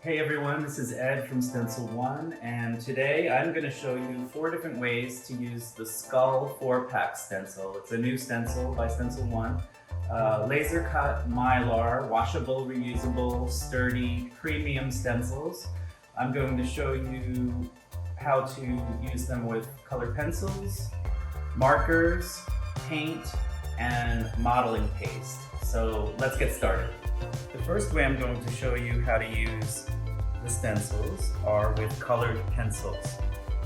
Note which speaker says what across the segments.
Speaker 1: Hey everyone, this is Ed from Stencil1, and today I'm going to show you 4 different ways to use the Skull 4-pack stencil. It's a new stencil by Stencil1. Laser cut, mylar, washable, reusable, sturdy, premium stencils. I'm going to show you how to use them with colored pencils, markers, paint, and modeling paste. So let's get started. The first way I'm going to show you how to use the stencils are with colored pencils.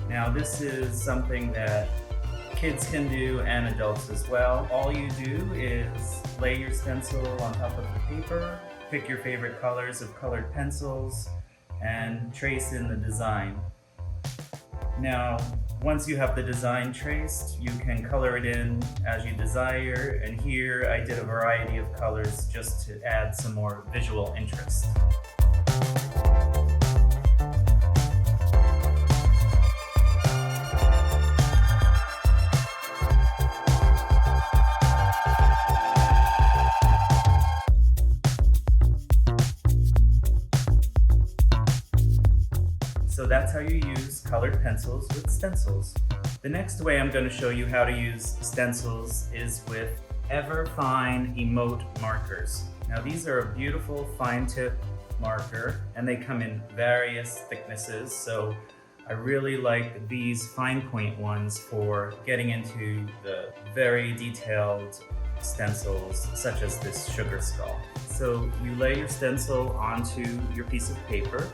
Speaker 1: Now this is something that kids can do and adults as well. All you do is lay your stencil on top of the paper, pick your favorite colors of colored pencils, and trace in the design. Now, once you have the design traced, you can color it in as you desire, and here I did a variety of colors just to add some more visual interest. So that's how you use colored pencils with stencils. The next way I'm going to show you how to use stencils is with Ever Fine Emote markers. Now these are a beautiful fine tip marker and they come in various thicknesses, so I really like these fine point ones for getting into the very detailed stencils such as this sugar skull. So you lay your stencil onto your piece of paper.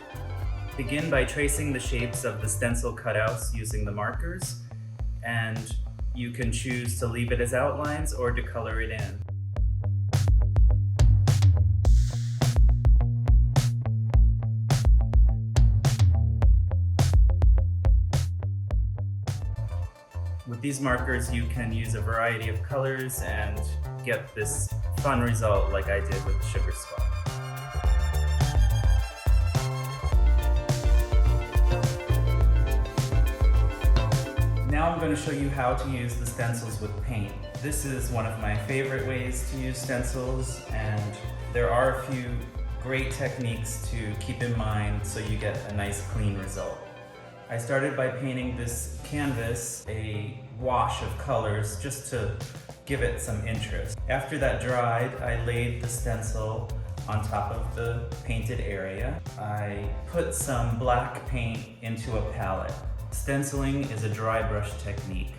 Speaker 1: Begin by tracing the shapes of the stencil cutouts using the markers, and you can choose to leave it as outlines or to color it in. With these markers you can use a variety of colors and get this fun result like I did with the sugar skull. Now I'm going to show you how to use the stencils with paint. This is one of my favorite ways to use stencils, and there are a few great techniques to keep in mind so you get a nice clean result. I started by painting this canvas a wash of colors just to give it some interest. After that dried, I laid the stencil on top of the painted area. I put some black paint into a palette. Stenciling is a dry brush technique.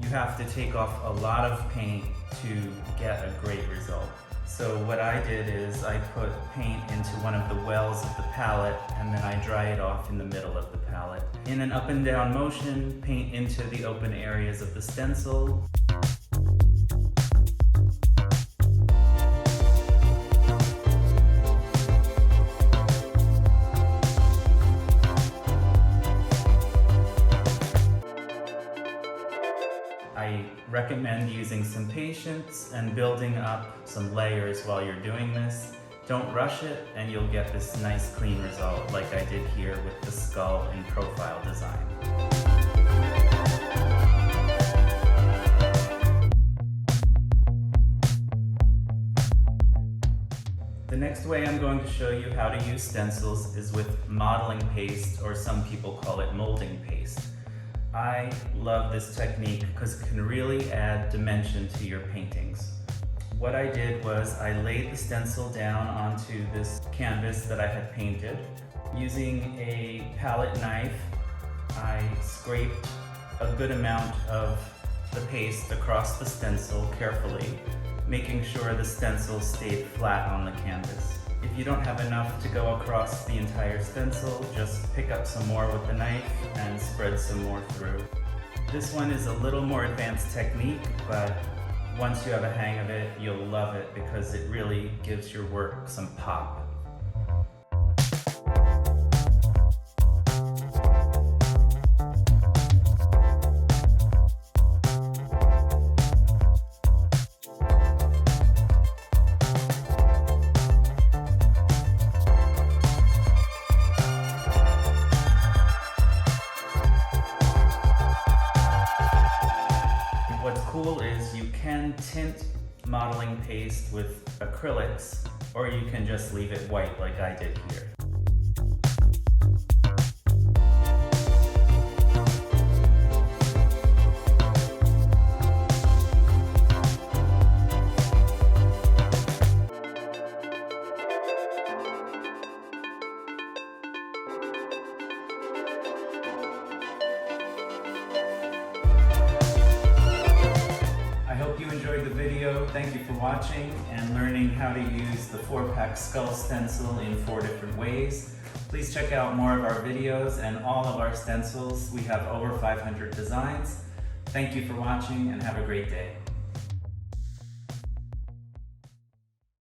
Speaker 1: You have to take off a lot of paint to get a great result. So what I did is I put paint into one of the wells of the palette and then I dry it off in the middle of the palette. In an up and down motion, paint into the open areas of the stencil. I recommend using some patience and building up some layers while you're doing this. Don't rush it and you'll get this nice clean result like I did here with the skull and profile design. The next way I'm going to show you how to use stencils is with modeling paste, or some people call it molding paste. I love this technique because it can really add dimension to your paintings. What I did was I laid the stencil down onto this canvas that I had painted. Using a palette knife, I scraped a good amount of the paste across the stencil carefully, making sure the stencil stayed flat on the canvas. If you don't have enough to go across the entire stencil, just pick up some more with the knife and spread some more through. This one is a little more advanced technique, but once you have a hang of it, you'll love it because it really gives your work some pop. What's cool is you can tint modeling paste with acrylics, or you can just leave it white like I did here. video. Thank you for watching and learning how to use the 4-pack skull stencil in 4 different ways. Please check out more of our videos and all of our stencils. We have over 500 designs. Thank you for watching and have a great day.